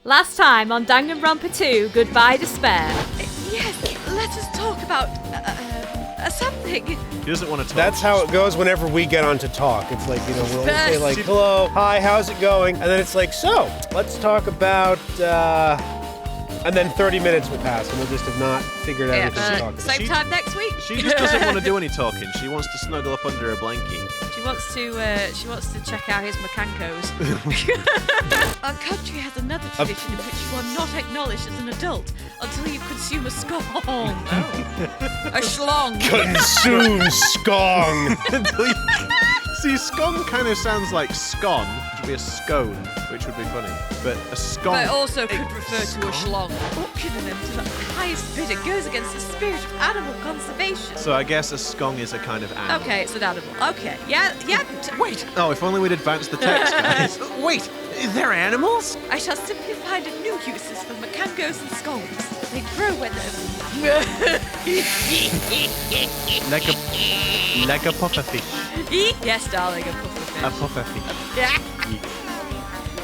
Last time on Danganronpa 2, Goodye Despair. Yes, let us talk about something. He doesn't want to talk. That's how it goes whenever we get on to talk. It's like, we'll always say like, hello, hi, how's it going? And then it's like, so, let's talk about, and then 30 minutes will pass and we'll just have not figured out anything to talk about. Same time next week. She just doesn't want to do any talking. She wants to snuggle up under a blankie. She wants to check out his mechanicos. Our country has another tradition in which you are not acknowledged as an adult until you consume a scone. A schlong. Consume scone. See, scone kind of sounds like scone, which would be a scone, which would be funny. But a scone. But it also could refer to a schlong. Auctioning them to the highest bidder goes against the spirit of animal conservation. So I guess a scone is a kind of animal. Okay, it's an animal. Okay, yeah. Wait! Oh, if only we'd advanced the text, guys. Wait! They're animals? I shall simply find a new uses for mechanicos and scones. They grow when they're... Like a puffer fish. Yes, darling, a puffer A fish. puffer fish. Yeah.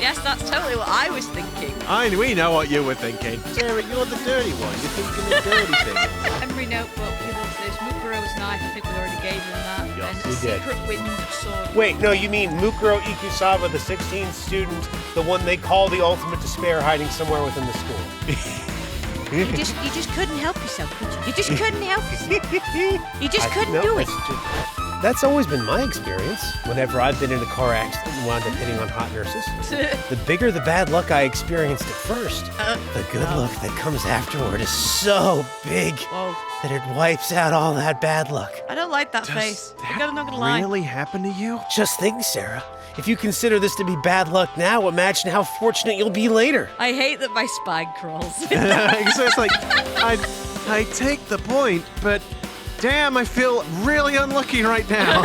Yes, that's totally what I was thinking. We know what you were thinking. Sarah, you're the dirty one. You're thinking the dirty things. Memory notebook, there's Mukuro's knife, I think we already gave him that. Yes, and we a did. secret wind sword. Wait, no, you mean Mukuro Ikusawa, the 16th student, the one they call the ultimate despair, hiding somewhere within the school. You just couldn't help yourself, could you? You just couldn't help yourself. You just couldn't do it. That's always been my experience. Whenever I've been in a car accident and wound up hitting on hot nurses, the bigger the bad luck I experienced at first, the good luck that comes afterward is so big that it wipes out all that bad luck. I don't like that face. I'm not gonna lie. Really happen to you? Just think, Sarah. If you consider this to be bad luck now, imagine how fortunate you'll be later. I hate that my spine crawls. So it's like, I take the point, but damn, I feel really unlucky right now.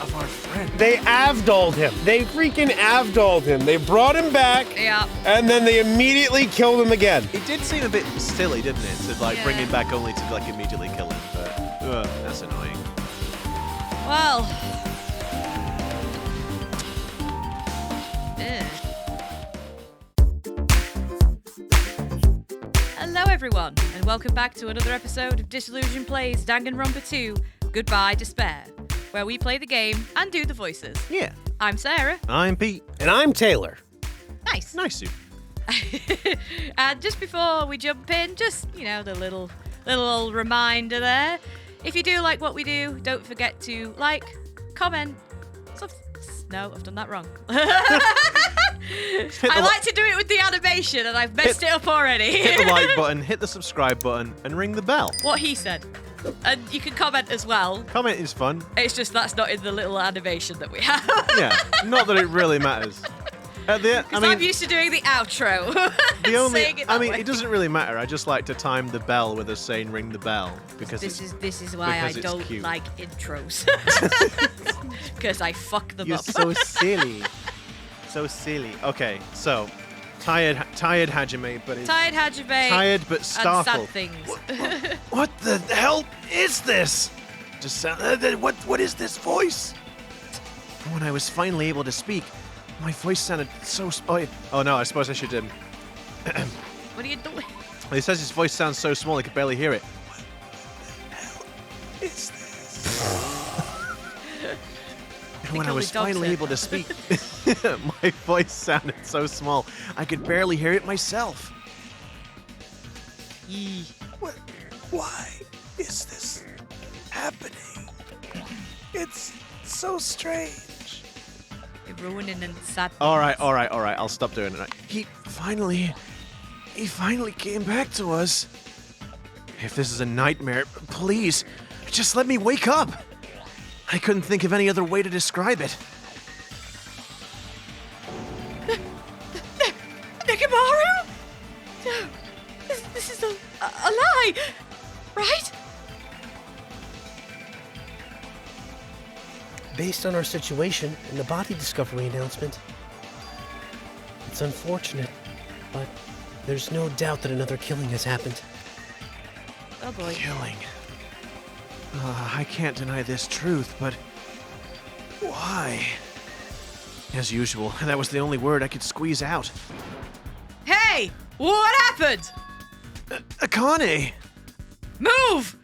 Of our friend. They avdoled him. They freaking avdoled him. They brought him back, Yeah. and then they immediately killed him again. It did seem a bit silly, didn't it? To like bring him back only to like immediately kill him, but that's annoying. Well. Hello everyone, and welcome back to another episode of Disillusion Plays Danganronpa 2, Goodye Despair, where we play the game and do the voices. Yeah. I'm Sarah. I'm Pete. And I'm Taylor. Nice. Nice you. And just before we jump in, just, the little old reminder there. If you do like what we do, don't forget to like, comment, no, I've done that wrong. I like to do it with the animation, and I've messed it up already. Hit the like button, hit the subscribe button, and ring the bell. What he said. And you can comment as well. Comment is fun. It's just that's not in the little animation that we have. Yeah, not that it really matters. I'm used to doing the outro. It doesn't really matter. I just like to time the bell with us saying ring the bell because this is why I don't cute. like intros. Because I fuck them You're up. so silly. So silly. Okay, so tired Hajime, but it's Tired Hajime. tired but and startled. sad things. What the hell is this? Just sound. What is this voice? When I was finally able to speak, my voice sounded so. Oh no! I suppose I should. What are you doing? He says his voice sounds so small I could barely hear it. What the hell is this? When I was finally able to speak, my voice sounded so small I could barely hear it myself. Why is this happening? It's so strange. You're ruining and sad. All right. I'll stop doing it. He finally came back to us. If this is a nightmare, please, just let me wake up. I couldn't think of any other way to describe it. Nekomaru? No. This is a lie, right? Based on our situation and the body discovery announcement, it's unfortunate, but there's no doubt that another killing has happened. Oh boy. Killing. I can't deny this truth, but why? As usual, that was the only word I could squeeze out. Hey! What happened? Akane! Move!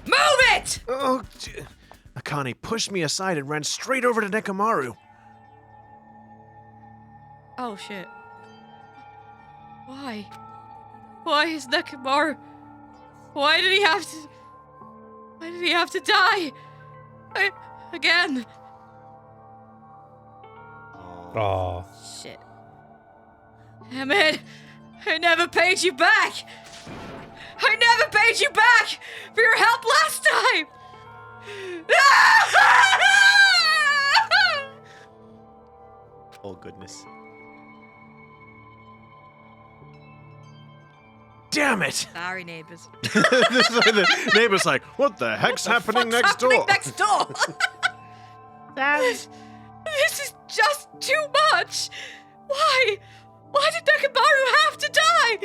Move it! Oh, Akane pushed me aside and ran straight over to Nekomaru. Oh shit. Why? Why is Nekomaru? Why did he have to die? Again. Aw. Shit. Damn it! I never paid you back! I never paid you back for your help last time! Oh, goodness. Damn it! Sorry, neighbors. The neighbor's like, what the heck's happening What's next happening door? next door? This is just too much! Why? Why did Nekomaru have to die?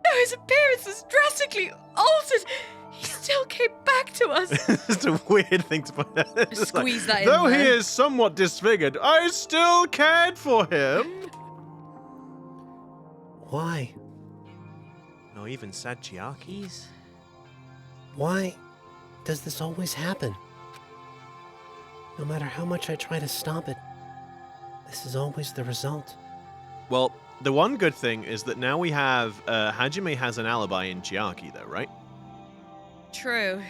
Though his appearance was drastically altered, he still came back to us. It's a weird thing to put out. It's Squeeze that in though he there. is somewhat disfigured, I still cared for him. Why? No, even said Chiaki. Jeez. Why does this always happen? No matter how much I try to stop it, this is always the result. Well, the one good thing is that now we have Hajime has an alibi in Chiaki, though, right? True.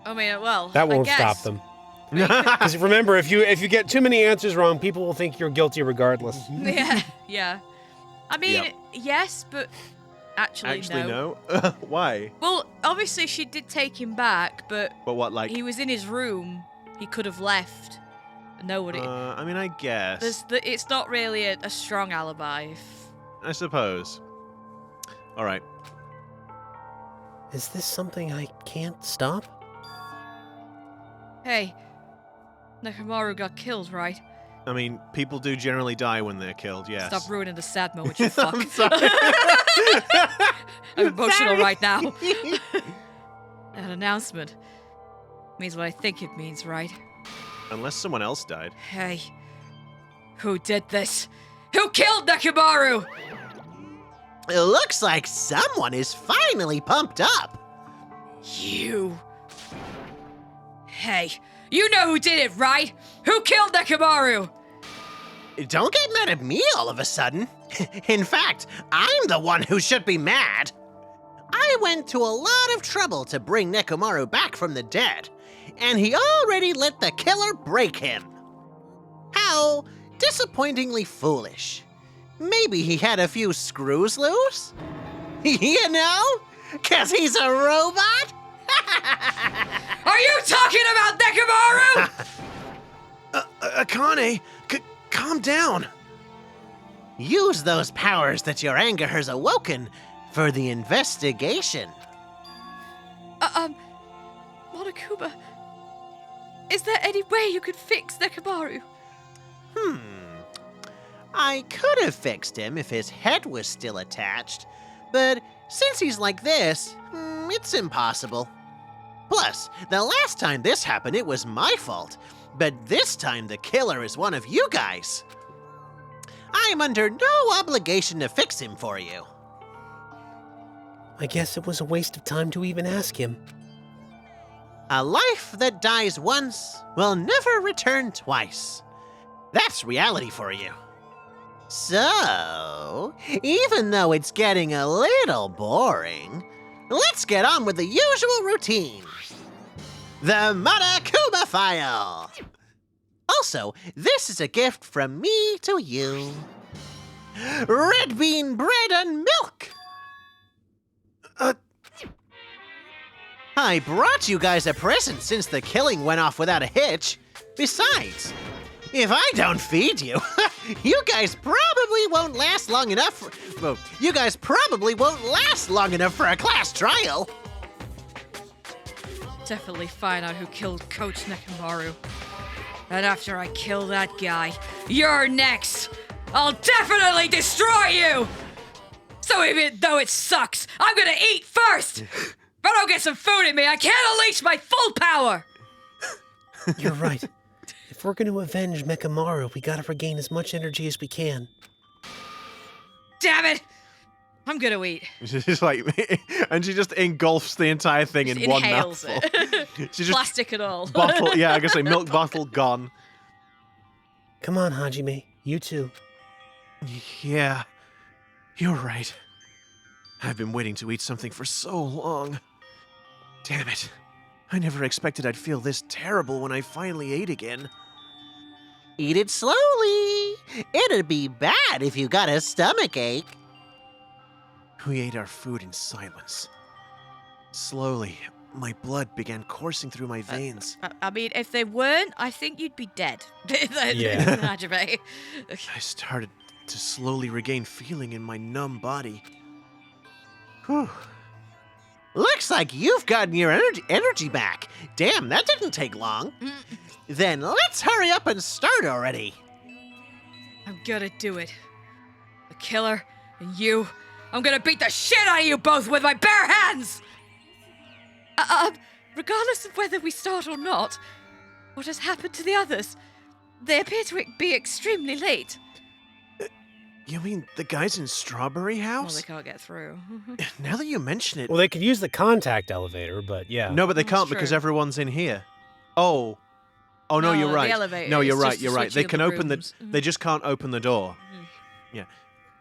I mean, well, That won't I guess. stop them. Because remember, if you get too many answers wrong, people will think you're guilty regardless. Yeah, yeah. I mean, Yep. yes, but actually no. Why? Well, obviously she did take him back, but But what, like? he was in his room. He could have left. Nobody. I mean, I guess. It's not really a strong alibi. I suppose. All right. Is this something I can't stop? Hey, Nekomaru got killed, right? I mean, people do generally die when they're killed, yes. Stop ruining the sad moment, you fuck. I'm sorry. I'm emotional right now. That announcement means what I think it means, right? Unless someone else died. Hey, who did this? Who killed Nekomaru? It looks like someone is finally pumped up. You. Hey, you know who did it, right? Who killed Nekomaru? Don't get mad at me all of a sudden. In fact, I'm the one who should be mad. I went to a lot of trouble to bring Nekomaru back from the dead, and he already let the killer break him. How disappointingly foolish. Maybe he had a few screws loose? You know? 'Cause he's a robot? Are you talking about Nekomaru? Akane, calm down. Use those powers that your anger has awoken for the investigation. Monokuma, is there any way you could fix Nekomaru? I could have fixed him if his head was still attached, but since he's like this, it's impossible. Plus, the last time this happened, it was my fault, but this time the killer is one of you guys. I'm under no obligation to fix him for you. I guess it was a waste of time to even ask him. A life that dies once will never return twice. That's reality for you. So, even though it's getting a little boring, let's get on with the usual routine. The Monokuma file. Also, this is a gift from me to you. Red bean bread and milk. I brought you guys a present since the killing went off without a hitch. Besides, if I don't feed you, you guys probably won't last long enough for a class trial. Definitely find out who killed Coach Nekomaru. And after I kill that guy, you're next! I'll definitely destroy you! So even though it sucks, I'm gonna eat first! If I don't get some food in me, I can't unleash my full power! You're right. If we're going to avenge Nekomaru, we gotta regain as much energy as we can. Damn it! I'm gonna eat. She's like, and she just engulfs the entire thing in one Inhales mouthful. it. She just Plastic and all. bottle. Yeah, I guess milk bottle gone. Come on, Hajime. You too. Yeah, you're right. I've been waiting to eat something for so long. Damn it. I never expected I'd feel this terrible when I finally ate again. Eat it slowly. It'd be bad if you got a stomach ache. We ate our food in silence. Slowly, my blood began coursing through my veins. I mean, if they weren't, I think you'd be dead. Yeah. Hajime. I started to slowly regain feeling in my numb body. Whew. Looks like you've gotten your energy back. Damn, that didn't take long. Then let's hurry up and start already. I'm gonna do it. The killer and you. I'm gonna beat the shit out of you both with my bare hands! Regardless of whether we start or not, what has happened to the others? They appear to be extremely late. You mean the guys in Strawberry Well, House? they can't get through. Now that you mention it... Well, they could use the contact elevator, but yeah. No, but they That's can't because true. everyone's in here. Oh. Oh, no, No, you're the right. elevator No, is you're right, just you're right. switching They of can the open rooms. They just can't open the door. Yeah.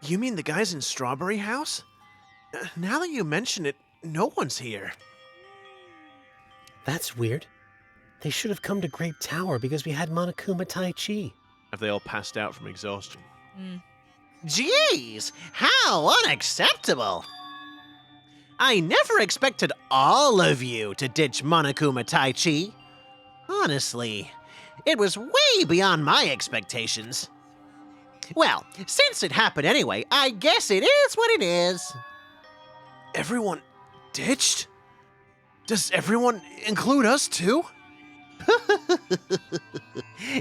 You mean the guys in Strawberry House? Now that you mention it, no one's here. That's weird. They should have come to Grape Tower because we had Monokuma Tai Chi. Have they all passed out from exhaustion? Jeez, how unacceptable. I never expected all of you to ditch Monokuma Tai Chi. Honestly, it was way beyond my expectations. Well, since it happened anyway, I guess it is what it is. Everyone ditched? Does everyone include us too?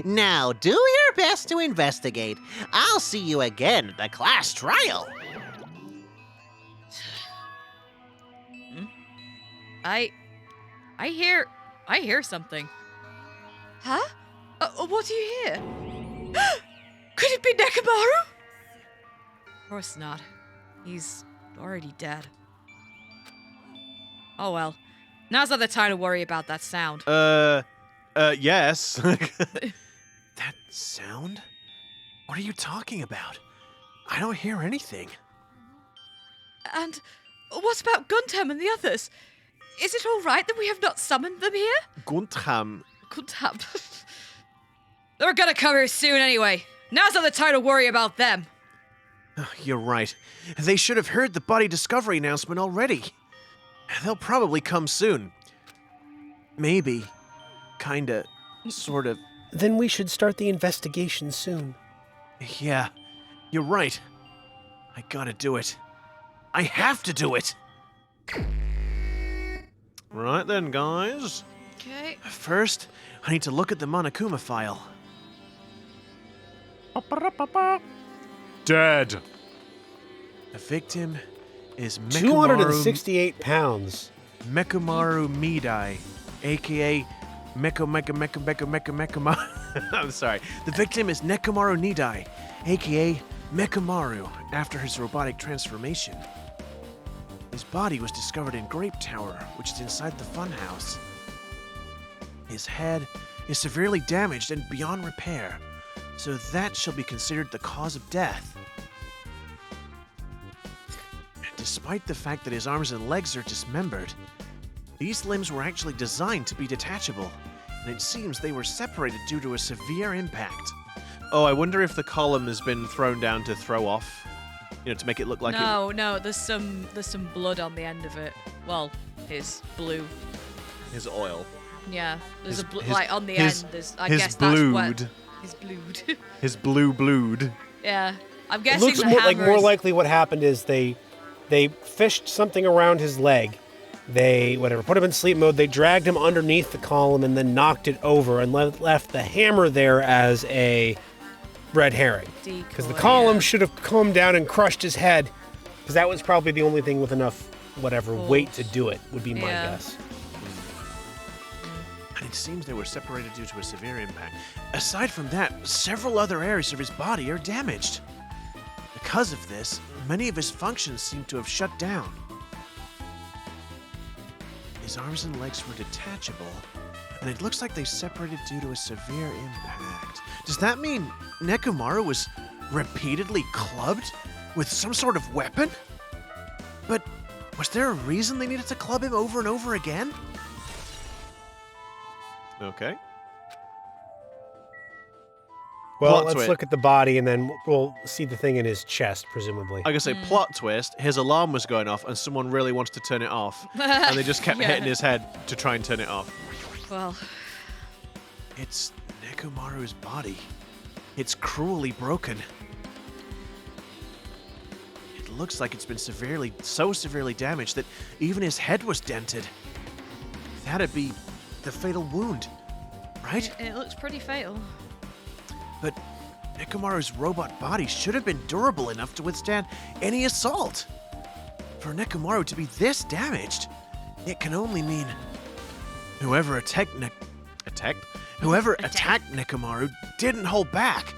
Now, do your best to investigate. I'll see you again at the class trial. I hear something. Huh? What do you hear? Could it be Nekomaru? Of course not. He's already dead. Oh well. Now's not the time to worry about that sound. Yes. That sound? What are you talking about? I don't hear anything. And what about Guntem and the others? Is it all right that we have not summoned them here? Guntram. Guntem. They're gonna come here soon anyway. Now's not the time to worry about them. You're right. They should have heard the body discovery announcement already. They'll probably come soon. Maybe. Kinda. Sort of. Then we should start the investigation soon. Yeah. You're right. I gotta do it. I have to do it! Right then, guys. Okay. First, I need to look at the Monokuma file. Dead. The victim is 268 pounds. Nekomaru Midai, aka Mekamaru. I'm sorry. The victim is Nekomaru Nidai, aka Nekomaru, after his robotic transformation. His body was discovered in Grape Tower, which is inside the funhouse. His head is severely damaged and beyond repair, so that shall be considered the cause of death. Despite the fact that his arms and legs are dismembered, these limbs were actually designed to be detachable, and it seems they were separated due to a severe impact. Oh, I wonder if the column has been thrown down to throw off, to make it look like No, there's some blood on the end of it. Well, his blue. his oil. Yeah, there's His- like on the his- end. There's I his guess that's what blood. his blood. His blue blood. Yeah, I'm It guessing looks the more hammers. likely what happened is they fished something around his leg. They put him in sleep mode. They dragged him underneath the column and then knocked it over and left the hammer there as a red herring. Because the Decoy, column yeah. should have come down and crushed his head. Because that was probably the only thing with enough weight to do it, would be my Yeah. guess. And it seems they were separated due to a severe impact. Aside from that, several other areas of his body are damaged. The because of this, many of his functions seem to have shut down. His arms and legs were detachable, and it looks like they separated due to a severe impact. Does that mean Nekomaru was repeatedly clubbed with some sort of weapon? But was there a reason they needed to club him over and over again? Okay. Well, Plot let's twist. look at the body, and then we'll see the thing in his chest, presumably. I gotta say, plot twist, his alarm was going off and someone really wants to turn it off. And they just kept Yeah. hitting his head to try and turn it off. Well, It's Nekomaru's body. It's cruelly broken. It looks like it's been so severely damaged that even his head was dented. That'd be the fatal wound, right? it looks pretty fatal. But Nekomaru's robot body should have been durable enough to withstand any assault. For Nekomaru to be this damaged, it can only mean whoever attacked Nekomaru didn't hold back.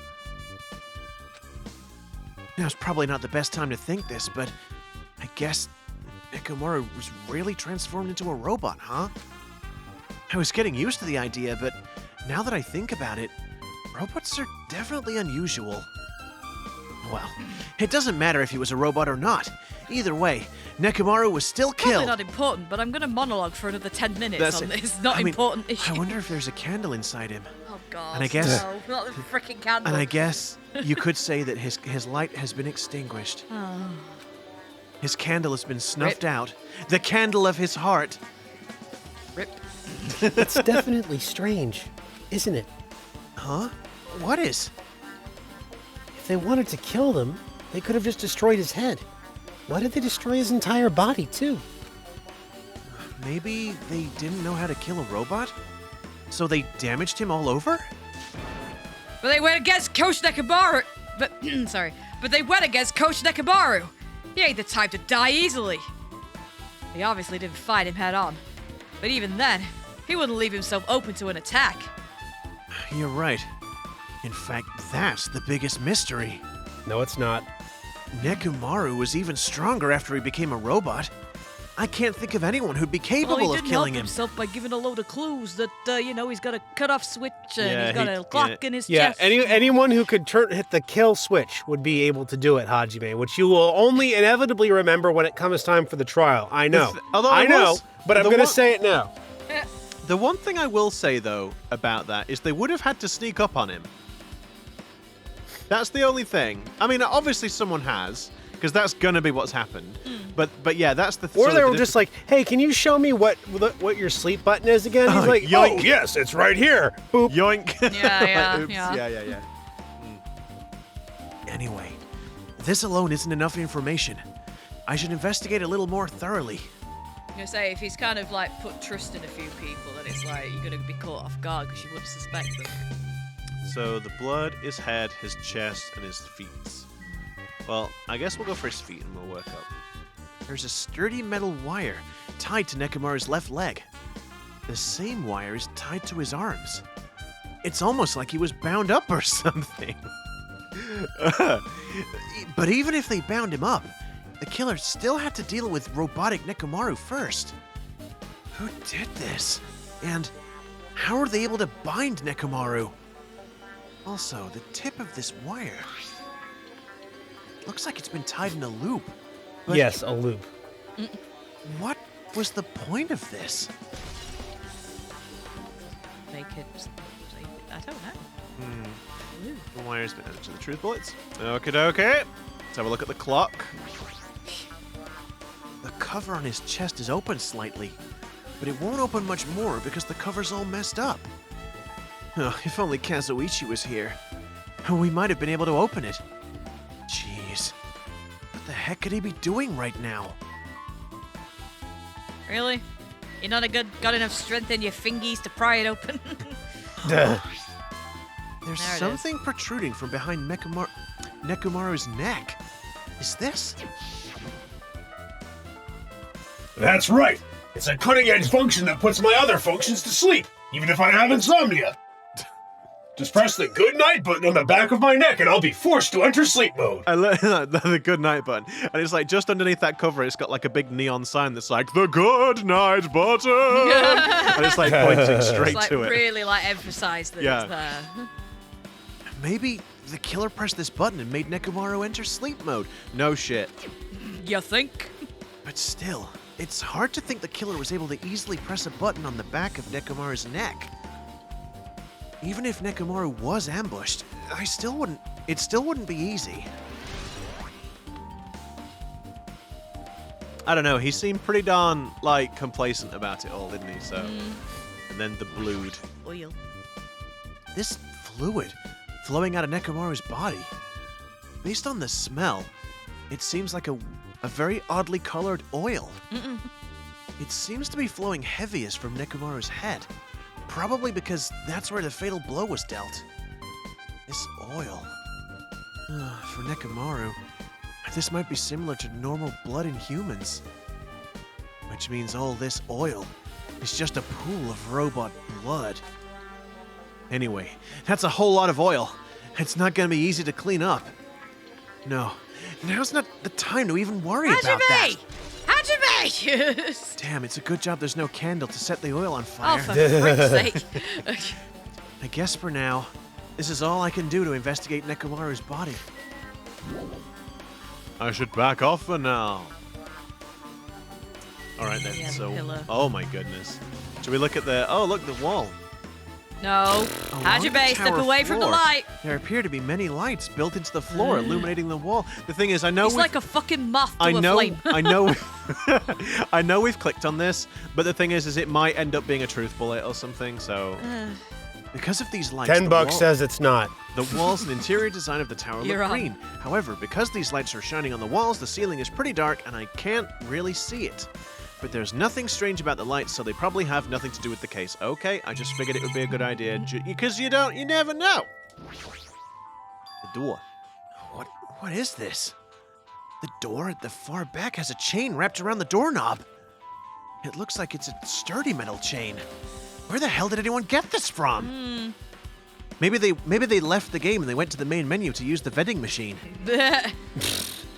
Now, it's probably not the best time to think this, but I guess Nekomaru was really transformed into a robot, huh? I was getting used to the idea, but now that I think about it, robots are definitely unusual. Well, it doesn't matter if he was a robot or not. Either way, Nekomaru was still Probably killed. not important, but I'm going to monologue for another 10 minutes That's on it. this not I mean, important issue. I wonder if there's a candle inside him. Oh, God. And I guess- No, not the freaking candle. And I guess you could say that his light has been extinguished. Oh. His candle has been snuffed Rip. out. The candle of his heart. Rip. It's definitely strange, isn't it? Huh? What is? If they wanted to kill him, they could have just destroyed his head. Why did they destroy his entire body, too? Maybe they didn't know how to kill a robot? So they damaged him all over? But they went against Coach Nekomaru. But, sorry. But they went against Coach Nekomaru. He ain't the type to die easily. They obviously didn't fight him head on. But even then, he wouldn't leave himself open to an attack. You're right. In fact, that's the biggest mystery. No, it's not. Nekomaru was even stronger after he became a robot. I can't think of anyone who'd be Well, capable he of didn't killing help him. himself by giving a load of clues that, he's got a cut-off switch and Yeah, he's got he- a clock yeah. in his Yeah, chest. anyone who could hit the kill switch would be able to do it, Hajime, which you will only inevitably remember when it comes time for the trial. I know. Although I know, was- but I'm the going to one- say it now. The one thing I will say, though, about that is they would have had to sneak up on him. That's the only thing. I mean, obviously someone has, because that's gonna be what's happened. But yeah, that's the. Or sort they of were the just like, hey, can you show me what your sleep button is again? He's like, yoink. oh, yes, it's right here. Boop. yoink. Yeah, Like, oops. yeah. Yeah. Anyway, this alone isn't enough information. I should investigate a little more thoroughly. I'm gonna say, if he's kind of like put trust in a few people, then it's like you're gonna be caught off guard because you wouldn't suspect them. So the blood, his head, his chest, and his feet. Well, I guess we'll go for his feet and we'll work up. There's a sturdy metal wire tied to Nekomaru's left leg. The same wire is tied to his arms. It's almost like he was bound up or something. But even if they bound him up, the killer still had to deal with robotic Nekomaru first. Who did this? And how are they able to bind Nekomaru? Also, the tip of this wire looks like it's been tied in a loop. But Yes, a loop. what was the point of this? Make it. I don't know. The wire's been added to the truth bullets. Okay. Let's have a look at the clock. The cover on his chest is open slightly, but it won't open much more because the cover's all messed up. Oh, if only Kazuichi was here. We might have been able to open it. Jeez. What the heck could he be doing right now? Really? You're not got enough strength in your fingies to pry it open? There's There it something protruding from behind Nekomaru's neck. Is this? That's right. It's a cutting-edge function that puts my other functions to sleep, even if I have insomnia. Just press the good night button on the back of my neck and I'll be forced to enter sleep mode. I love the good night button. And it's like just underneath that cover, it's got like a big neon sign that's like, the good night button. And it's like pointing straight It's like to it. really like emphasise that Yeah. it's there. Maybe the killer pressed this button and made Nekomaru enter sleep mode. No shit. You think? But still, it's hard to think the killer was able to easily press a button on the back of Nekomaru's neck. Even if Nekomaru was ambushed, it still wouldn't be easy. I don't know, he seemed pretty darn, like, complacent about it all, didn't he? So, and then the blood. Oil. This fluid flowing out of Nekomaru's body. Based on the smell, it seems like a very oddly colored oil. It seems to be flowing heaviest from Nekomaru's head. Probably because that's where the fatal blow was dealt. This oil. For Nekomaru, this might be similar to normal blood in humans. Which means all this oil is just a pool of robot blood. Anyway, that's a whole lot of oil. It's not going to be easy to clean up. No, now's not the time to even worry about that. Hajime! Damn, it's a good job there's no candle to set the oil on Oh, fire. for frick's sake. I guess for now, this is all I can do to investigate Nekomaru's body. I should back off for now. Alright then, Yeah, the so... pillar. Oh my goodness. Should we look at the... Oh, look, the wall. No. Along Hajime, the step tower away from the floor, light. There appear to be many lights built into the floor, illuminating the wall. The thing is, I know He's we've- like a fucking moth to I a know, flame. I know, I know we've clicked on this, but the thing is it might end up being a truth bullet or something. So, because of these lights, $10 says it's not. the walls and interior design of the tower You're look on. green. However, because these lights are shining on the walls, the ceiling is pretty dark, and I can't really see it. But there's nothing strange about the lights, so they probably have nothing to do with the case. Okay, I just figured it would be a good idea, because you never know. The door. What is this? The door at the far back has a chain wrapped around the doorknob. It looks like it's a sturdy metal chain. Where the hell did anyone get this from? Maybe they left the game and they went to the main menu to use the vending machine.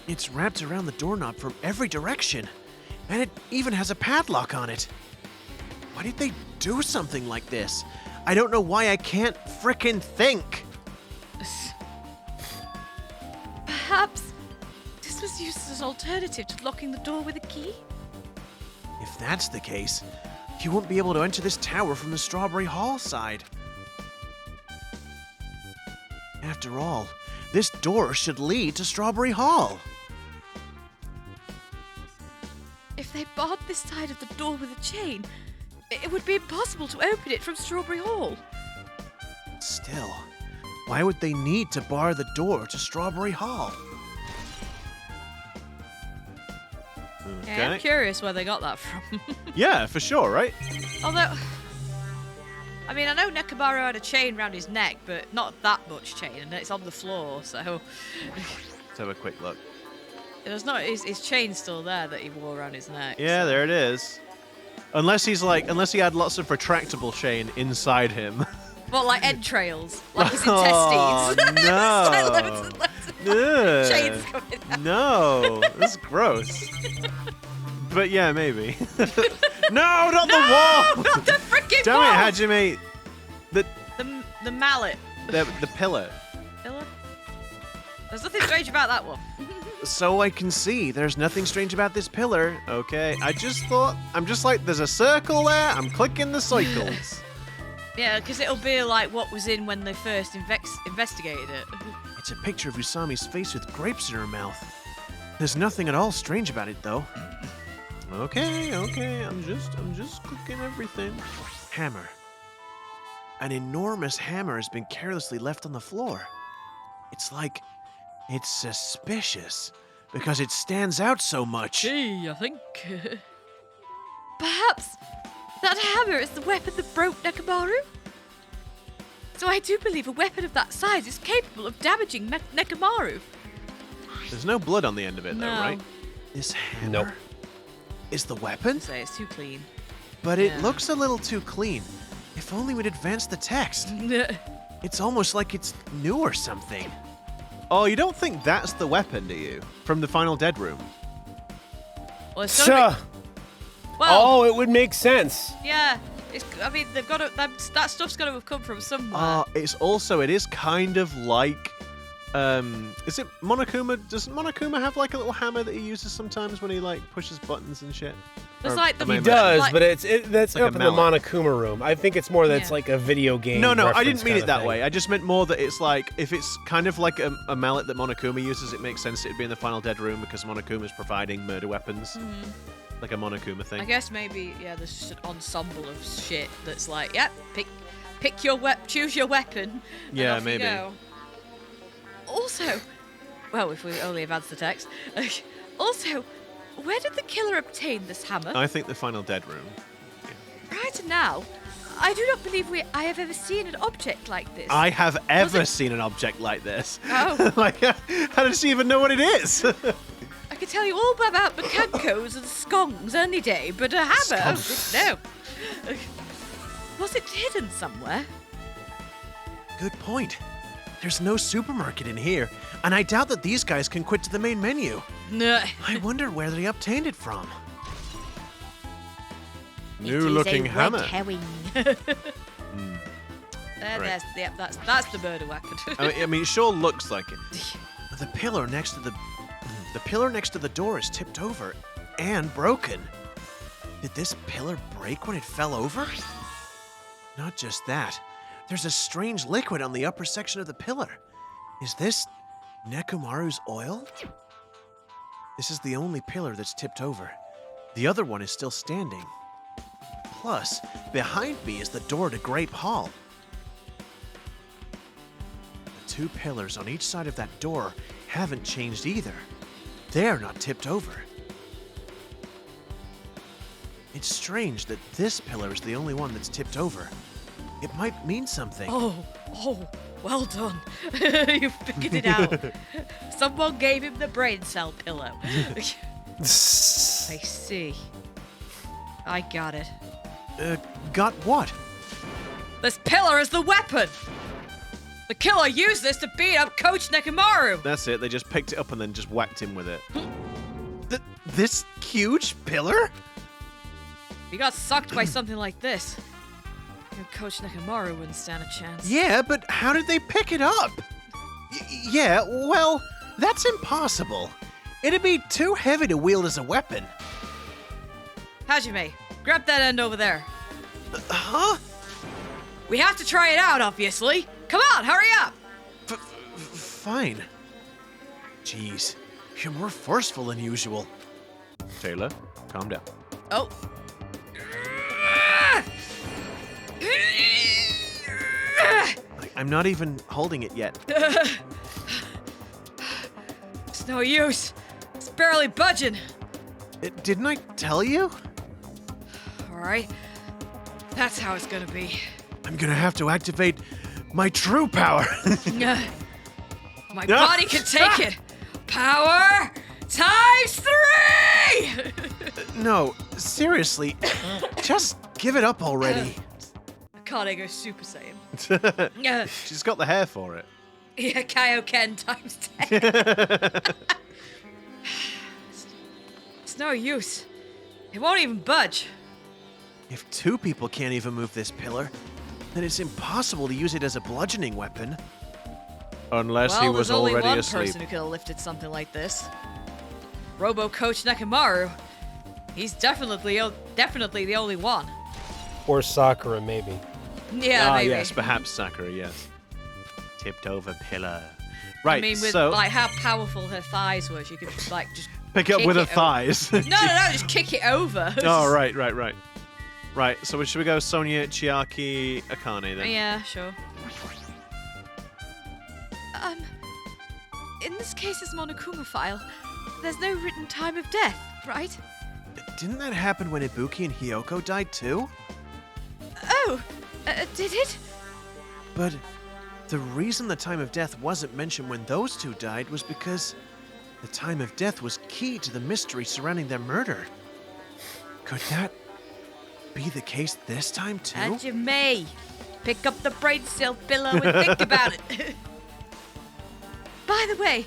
It's wrapped around the doorknob from every direction. And it even has a padlock on it. Why did they do something like this? I don't know why I can't frickin' think. Perhaps this was used as an alternative to locking the door with a key? If that's the case, you won't be able to enter this tower from the Strawberry Hall side. After all, this door should lead to Strawberry Hall. If they barred this side of the door with a chain, it would be impossible to open it from Strawberry Hall. Still, why would they need to bar the door to Strawberry Hall? Yeah, I'm curious where they got that from. Yeah, for sure, right? Although, I mean, I know Nekomaru had a chain around his neck, but not that much chain, and it's on the floor, so Let's have a quick look. there's not his chain's still there that he wore around his neck. Yeah, so. there it is. Unless he had lots of retractable chain inside him. What, like entrails? Like his Oh, intestines? no. It's like loads and loads of Ugh. chains coming out. No, that's gross. But yeah, maybe. No, not the wall! Not the freaking Damn wall! it, Hajime. The mallet. The pillar. Pillar? There's nothing strange about that one. So I can see there's nothing strange about this pillar. Okay, I'm just like, there's a circle there. I'm clicking the circles. Yeah, because it'll be like what was in when they first investigated it. It's a picture of Usami's face with grapes in her mouth. There's nothing at all strange about it, though. Okay, I'm just clicking everything. Hammer. An enormous hammer has been carelessly left on the floor. It's like, it's suspicious because it stands out so much. Gee, I think. Perhaps that hammer is the weapon that broke Nekomaru? So I do believe a weapon of that size is capable of damaging Nekomaru. There's no blood on the end of it, though, No. right? This hammer Nope. is the weapon, Say it's too clean. but it Yeah. looks a little too clean. If only we'd advance the text. It's almost like it's new or something. Oh, you don't think that's the weapon, do you? From the final dead room? Well, it's gotta be, well, Oh, it would make sense. yeah. I mean, they've got to, that stuff's got to have come from somewhere. It is kind of like, is it Monokuma? Does Monokuma have like a little hammer that he uses sometimes when he like pushes buttons and shit? It's Or like the am I He imagining? does, like- but that's like up a in the mallet. Monokuma room. I think it's more that's Yeah. like a video game. No, I reference didn't mean kinda it that thing. way. I just meant more that it's like, if it's kind of like a mallet that Monokuma uses, it makes sense it'd be in the final dead room because Monokuma's providing murder weapons. Like a Monokuma thing. I guess maybe, yeah, there's just an ensemble of shit that's like, yep, pick your choose your weapon. And Yeah, off maybe. You go. Also, well, if we only advance the text. Also, where did the killer obtain this hammer? I think the final dead room. Prior to now, I do not believe I have ever seen an object like this. I have ever it- seen an object like this. Oh. Like, how does she even know what it is? I could tell you all about mekankos and skongs any day, but a hammer? No. Was it hidden somewhere? Good point. There's no supermarket in here, and I doubt that these guys can quit to the main menu. No. I wonder where they obtained it from. New-looking hammer. There's, yep, that's the murder weapon. I mean, it sure looks like it. The pillar next to the door is tipped over and broken. Did this pillar break when it fell over? Not just that. There's a strange liquid on the upper section of the pillar. Is this Nekomaru's oil? This is the only pillar that's tipped over. The other one is still standing. Plus, behind me is the door to Grape Hall. The two pillars on each side of that door haven't changed either. They're not tipped over. It's strange that this pillar is the only one that's tipped over. It might mean something. Oh, well done. You figured it out. Someone gave him the brain cell pillow. I see. I got it. Got what? This pillar is the weapon! The killer used this to beat up Coach Nekomaru! That's it. They just picked it up and then just whacked him with it. This huge pillar? If you got sucked by something like this, your Coach Nekomaru wouldn't stand a chance. Yeah, but how did they pick it up? Yeah, well, that's impossible. It'd be too heavy to wield as a weapon. Hajime, grab that end over there. Huh? We have to try it out, obviously. Come on, hurry up! Fine. Jeez, you're more forceful than usual. Taylor, calm down. Oh. I'm not even holding it yet. It's no use. It's barely budging. Didn't I tell you? Alright. That's how it's gonna be. I'm gonna have to activate my true power. My body can take it. Power times 3! No, seriously, just give it up already. Can't go Super Saiyan. She's got the hair for it. Yeah, Kaioken times 10. It's no use. It won't even budge. If two people can't even move this pillar, then it's impossible to use it as a bludgeoning weapon. Unless Well, he was there's only already one asleep. person who could have lifted something like this. Robo Coach Nekomaru. He's definitely the only one. Or Sakura, maybe. Yeah, maybe. Yes, perhaps Sakura, yes. Tipped over pillar. Right, I mean, with so like how powerful her thighs were, she could like just pick it up kick with her it over. thighs. No, just kick it over. Oh, right. Right, so should we go Sonia, Chiaki, Akane then? Yeah, sure. In this case's Monokuma file, there's no written time of death, right? Didn't that happen when Ibuki and Hiyoko died too? Oh, did it? But the reason the time of death wasn't mentioned when those two died was because the time of death was key to the mystery surrounding their murder. Could that be the case this time too? Hajime, Pick up the brain cell pillow and think about it. By the way,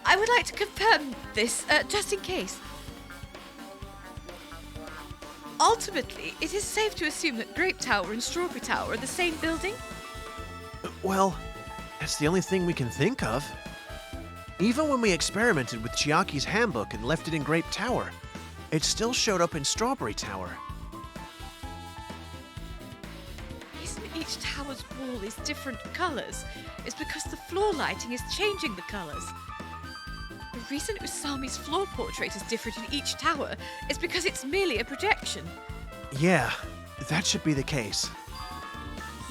I would like to confirm this, just in case. Ultimately, it is safe to assume that Grape Tower and Strawberry Tower are the same building? Well, that's the only thing we can think of. Even when we experimented with Chiaki's handbook and left it in Grape Tower, it still showed up in Strawberry Tower. The reason each tower's wall is different colours is because the floor lighting is changing the colours. The reason Usami's floor portrait is different in each tower is because it's merely a projection. Yeah, that should be the case.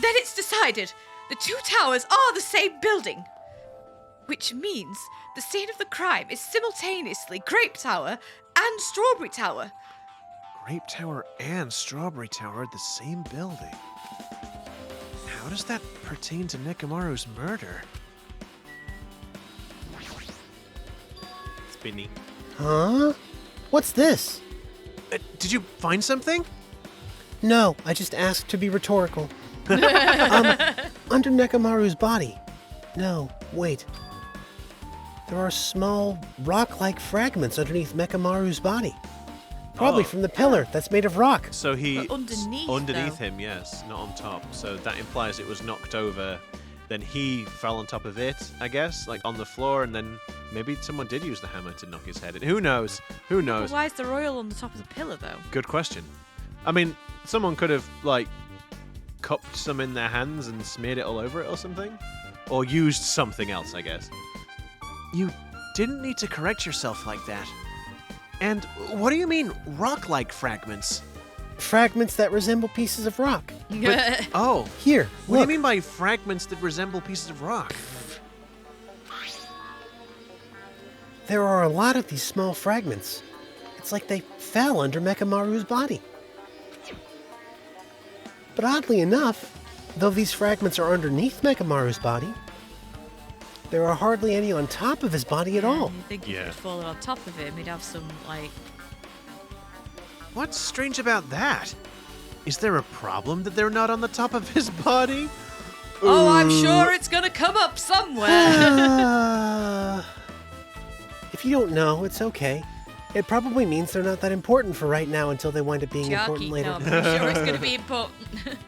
Then it's decided. The two towers are the same building. Which means the scene of the crime is simultaneously Grape Tower and Strawberry Tower. Grape Tower and Strawberry Tower are the same building. How does that pertain to Nekomaru's murder? Spinny. Huh? What's this? Did you find something? No, I just asked to be rhetorical. Under Nekomaru's body. No, wait. There are small rock-like fragments underneath Nekomaru's body. Probably from the pillar that's made of rock. So he But underneath, underneath though. him, yes, not on top. So that implies it was knocked over. Then he fell on top of it, I guess, like on the floor, and then maybe someone did use the hammer to knock his head in. Who knows? Who knows? Well, why is the royal on the top of the pillar, though? Good question. I mean, someone could have like cupped some in their hands and smeared it all over it or something, or used something else, I guess. You didn't need to correct yourself like that. And what do you mean, rock-like fragments? Fragments that resemble pieces of rock. Oh, Here, what do look. you mean by fragments that resemble pieces of rock? There are a lot of these small fragments. It's like they fell under Nekomaru's body. But oddly enough, though these fragments are underneath Nekomaru's body, there are hardly any on top of his body at all. You think if Yeah. it had fallen on top of him, he'd have some, like... What's strange about that? Is there a problem that they're not on the top of his body? Oh, I'm sure it's gonna come up somewhere. If you don't know, it's okay. It probably means they're not that important for right now until they wind up being important Chiaki, later. no, I'm pretty sure it's gonna be important.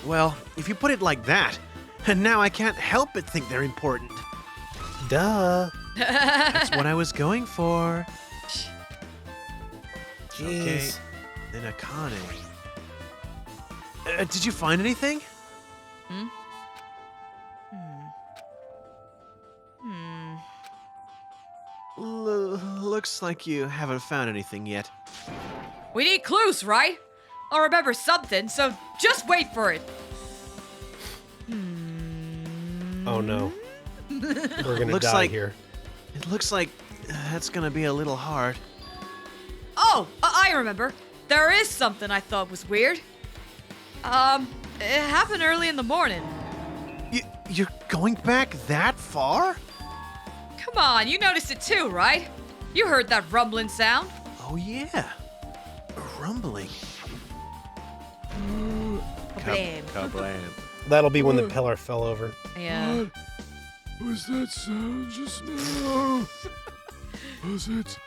Well, if you put it like that, and now I can't help but think they're important. Duh. That's what I was going for. Okay, Jeez. then Akane. Did you find anything? Looks like you haven't found anything yet. We need clues, right? I'll remember something, so just wait for it. Oh no. We're gonna Looks die like- here. It looks like that's gonna be a little hard. Oh, I remember. There is something I thought was weird. It happened early in the morning. You're going back that far? Come on, you noticed it too, right? You heard that rumbling sound. Oh yeah, rumbling. Kablam. Kablam. That'll be when the pillar fell over. Yeah. Was that sound just now? Was it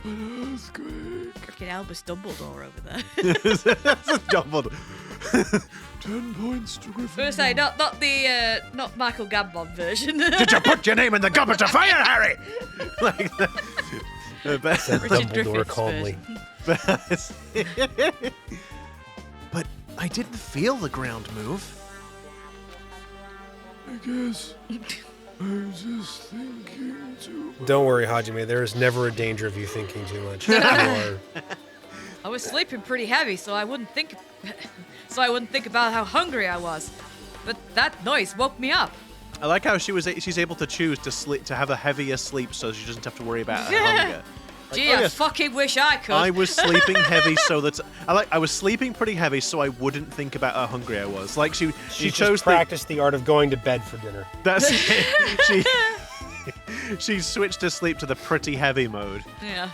an earthquake? Freaking Albus Dumbledore over there. That's a double. 10 points to Griffin. First say, not not Michael Gambon version. Did you put your name in the goblet of fire, Harry? Like that. Said Richard Dumbledore Griffith's calmly. But I didn't feel the ground move. I guess I'm just thinking too much. Don't worry, Hajime. There is never a danger of you thinking too much. You are- I was sleeping pretty heavy, so I wouldn't think about how hungry I was. But that noise woke me up. I like how she's able to choose to sleep, to have a heavier sleep, so she doesn't have to worry about her hunger. Gee, oh, I yes. fucking wish I could. I was sleeping heavy so that I was sleeping pretty heavy so I wouldn't think about how hungry I was. Like she She chose just practiced the art of going to bed for dinner. That's it. She switched to sleep to the pretty heavy mode. Yeah.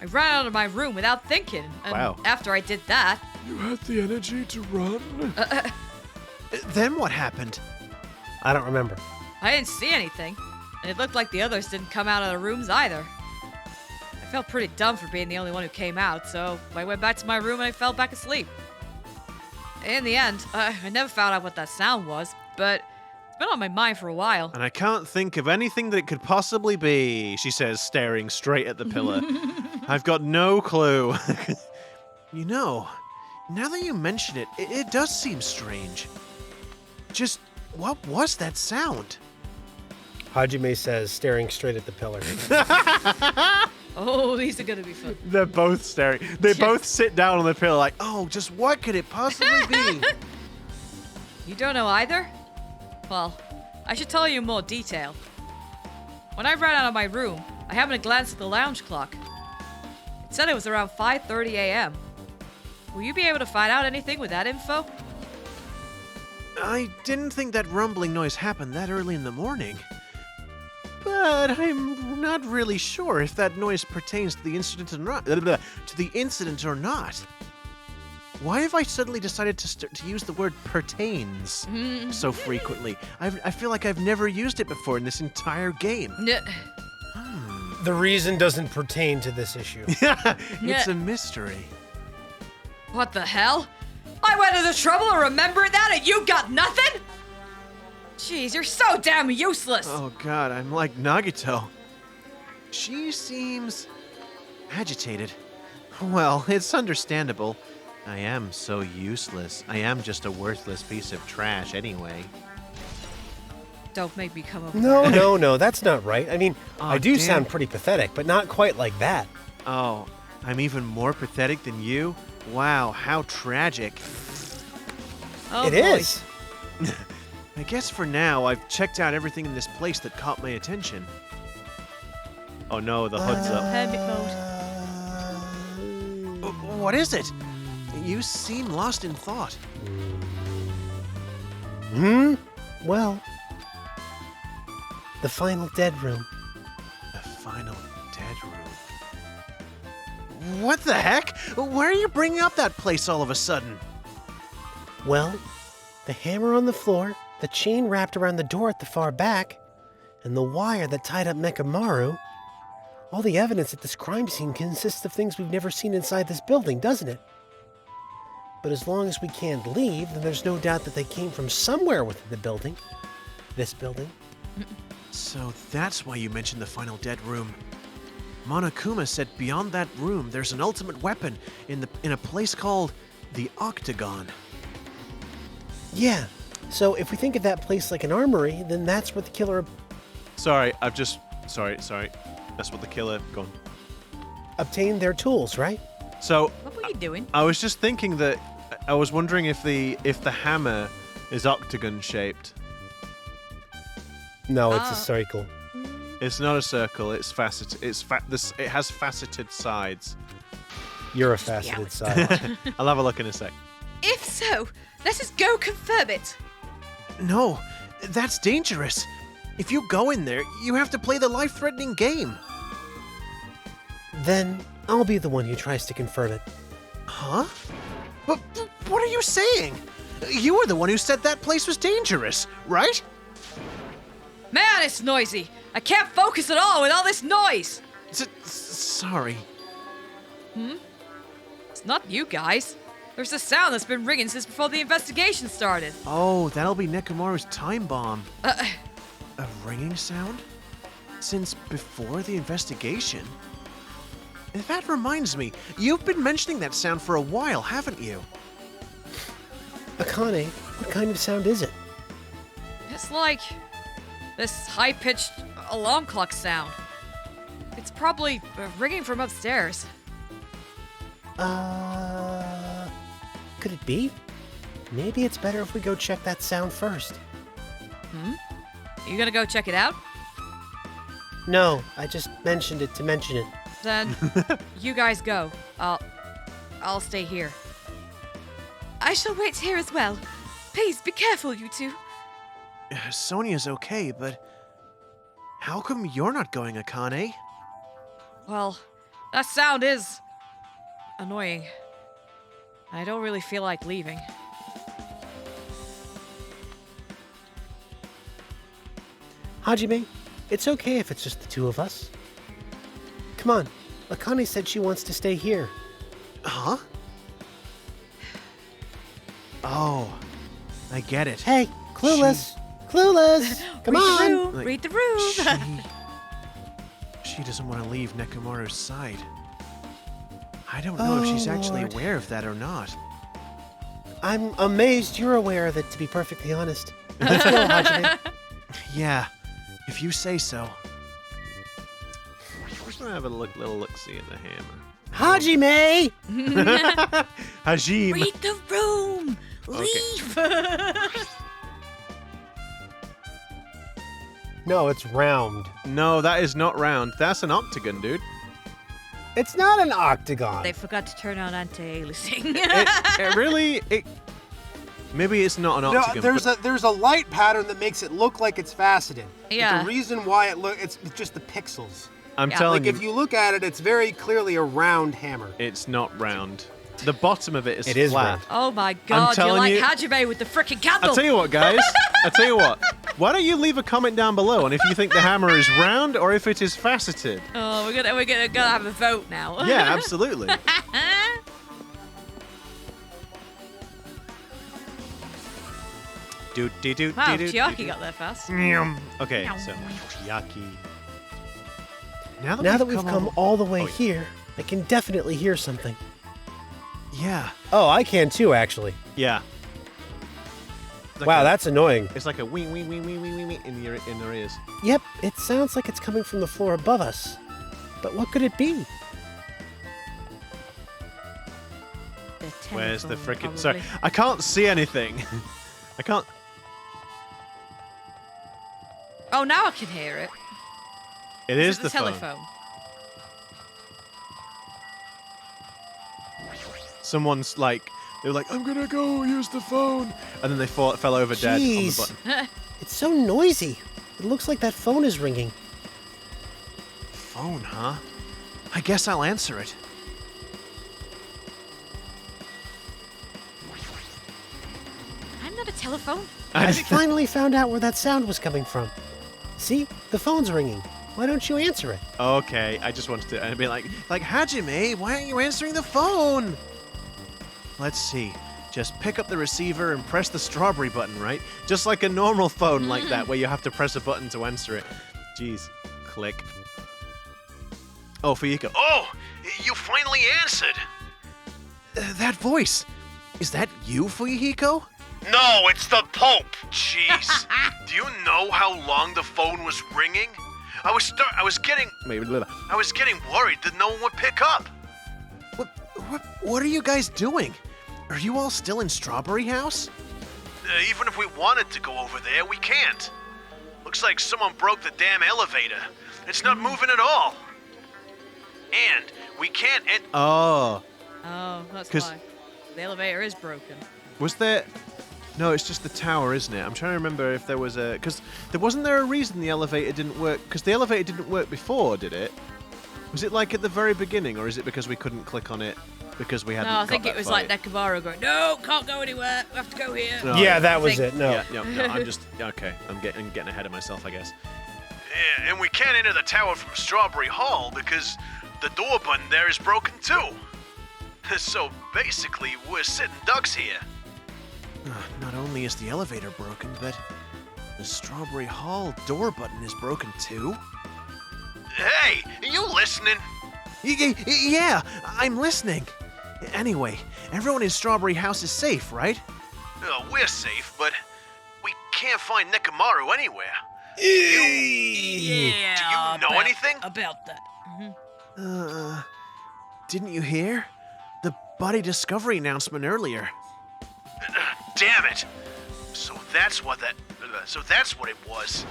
I ran out of my room without thinking. And Wow. after I did that, You had the energy to run? Then what happened? I don't remember. I didn't see anything, and it looked like the others didn't come out of the rooms either. I felt pretty dumb for being the only one who came out, so I went back to my room and I fell back asleep. In the end, I never found out what that sound was, but it's been on my mind for a while. And I can't think of anything that it could possibly be, she says, staring straight at the pillar. I've got no clue. You know, now that you mention it, it does seem strange. Just what was that sound? Hajime says, staring straight at the pillar. Oh, these are gonna be fun. They're both staring. They both sit down on the pillar like, oh, Just what could it possibly be? You don't know either? Well, I should tell you in more detail. When I ran out of my room, I happened to glance at the lounge clock. It said it was around 5:30 a.m. Will you be able to find out anything with that info? I didn't think that rumbling noise happened that early in the morning. But I'm not really sure if that noise pertains to the incident or not. Why have I suddenly decided to use the word pertains so frequently? I feel like I've never used it before in this entire game. The reason doesn't pertain to this issue. It's a mystery. What the hell? I went to the trouble of remembering that and you got nothing? Jeez, you're so damn useless. Oh god, I'm like Nagito. She seems agitated. Well, it's understandable. I am so useless. I am just a worthless piece of trash anyway. Don't make me come over. No, that's not right. I mean, Aw, I do damn. sound pretty pathetic, but not quite like that. Oh, I'm even more pathetic than you? Wow, how tragic. Oh, It boy. is. I guess for now, I've checked out everything in this place that caught my attention. oh no, the hood's up. Hermit mode. What is it? You seem lost in thought. Well, the final dead room. The final dead room. What the heck? Why are you bringing up that place all of a sudden? Well, the hammer on the floor, the chain wrapped around the door at the far back, and the wire that tied up Nekomaru. All the evidence at this crime scene consists of things we've never seen inside this building, doesn't it? But as long as we can't leave, then there's no doubt that they came from somewhere within the building. This building. So that's why you mentioned the final dead room. Monokuma said beyond that room there's an ultimate weapon in a place called the Octagon. Yeah, so if we think of that place like an armory, then that's where the killer Sorry. Sorry. That's what the killer, gone. obtained their tools, right? So, What were you doing? I was just thinking that, I was wondering if the hammer is octagon shaped. No, it's Ah. a circle. It's not a circle, it's faceted. It has faceted sides. You're a faceted side. I'll have a look in a sec. If so, let us go confirm it. No, that's dangerous. If you go in there, you have to play the life-threatening game. Then I'll be the one who tries to confirm it. Huh? But what are you saying? You were the one who said that place was dangerous, right? Man, it's noisy. I can't focus at all with all this noise. Sorry. It's not you guys. There's a sound that's been ringing since before the investigation started. Oh, that'll be Nekomaru's time bomb. Uh, A ringing sound? Since before the investigation? That reminds me, you've been mentioning that sound for a while, haven't you? Akane, what kind of sound is it? it's like this high-pitched alarm clock sound. It's probably ringing from upstairs. Could it be? Maybe it's better if we go check that sound first. You gonna go check it out? No, I just mentioned it to mention it. Then you guys go. I'll stay here. I shall wait here as well. Please be careful, you two. Sonia's okay, but how come you're not going, Akane? Well, that sound is annoying. I don't really feel like leaving. Hajime, it's okay if it's just the two of us. Come on, Akane said she wants to stay here. Huh? Oh, I get it. Hey, clueless! Clueless! Come Read on! the room. Like, Read the room. She doesn't want to leave Nekomaru's side. I don't know if she's actually Lord. aware of that or not. I'm amazed you're aware of it, to be perfectly honest. Let's go, Hajime. Yeah, if you say so. Let's have a little look-see at the hammer. Hajime! Hajime. Read the room. Okay. Leave. No, it's round. No, that is not round. That's an octagon, dude. It's not an octagon. They forgot to turn on anti-aliasing. It really... Maybe it's not an octagon. but there's a light pattern that makes it look like it's faceted. Yeah. The reason why it's just the pixels. I'm Yeah. telling Like you, if you look at it, it's very clearly a round hammer. it's not round. The bottom of it is It is flat. round. Oh my god, you're telling like you- Hajime with the frickin' candle. I'll tell you what, guys. I'll tell you what. Why don't you leave a comment down below on if you think the hammer is round or if it is faceted? Oh, we're gonna have a vote now. Yeah, absolutely. Wow, Chiaki got there fast. Okay, so Chiaki. Now that we've come all the way Oh, yeah. here, I can definitely hear something. Yeah. Oh, I can too, actually. Yeah. Like Wow, a- that's annoying. It's like a wee wee wee wee wee wee wee in their ears. Yep, it sounds like it's coming from the floor above us. But what could it be? Where's the telephone, frickin'? Sorry, probably. I can't see anything. I can't. Oh, now I can hear it. It Is is it the phone. telephone? Someone's like, they were like, I'm gonna go use the phone, and then they fell over dead on the Jeez. button. It's so noisy. It looks like that phone is ringing. Phone, huh? I guess I'll answer it. I'm not a telephone. I finally found out where that sound was coming from. See? The phone's ringing. Why don't you answer it? Okay, I just wanted to be like, Hajime, why aren't you answering the phone? Let's see. Just pick up the receiver and press the strawberry button, right? just like a normal phone like that, where you have to press a button to answer it. Jeez, click. Oh, Fuyiko. Oh, you finally answered. That voice. Is that you, Fuyiko? No, it's the Pope. Jeez. Do you know how long the phone was ringing? I was getting worried that no one would pick up. What are you guys doing? Are you all still in Strawberry House? Even if we wanted to go over there, we can't. Looks like someone broke the damn elevator. It's not moving at all. And we can't Oh, Oh, that's 'Cause- why. The elevator is broken. was there? No, it's just the tower, isn't it? I'm trying to remember if there was a... Because wasn't there a reason the elevator didn't work? Because the elevator didn't work before, did it? Was it like at the very beginning, or is it because we couldn't click on it because we hadn't No, I got think that it was far like yet? Nekomaru going, no, can't go anywhere. We have to go here. No, yeah, that was think- it. No. Yeah, no, I'm just... Okay, I'm getting ahead of myself, I guess. Yeah, and we can't enter the tower from Strawberry Hall because the door button there is broken too. So basically, we're sitting ducks here. Not only is the elevator broken, but the Strawberry Hall door button is broken too. Hey, you listening? Yeah, I'm listening. Anyway, everyone in Strawberry House is safe, right? We're safe, but we can't find Nekomaru anywhere. Yeah. Do you know anything? About that. Didn't you hear? The body discovery announcement earlier. Damn it! So that's what it was.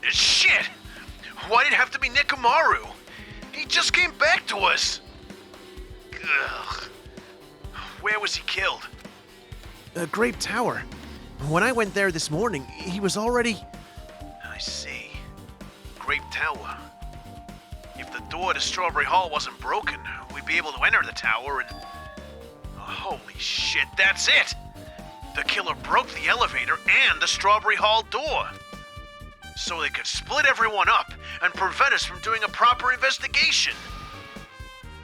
Shit! Why did it have to be Nekomaru? He just came back to us. Ugh. Where was he killed? Grape Tower. When I went there this morning, he was already... I see. Grape Tower. If the door to Strawberry Hall wasn't broken, we'd be able to enter the tower and... Holy shit, that's it! The killer broke the elevator and the Strawberry Hall door. So they could split everyone up and prevent us from doing a proper investigation.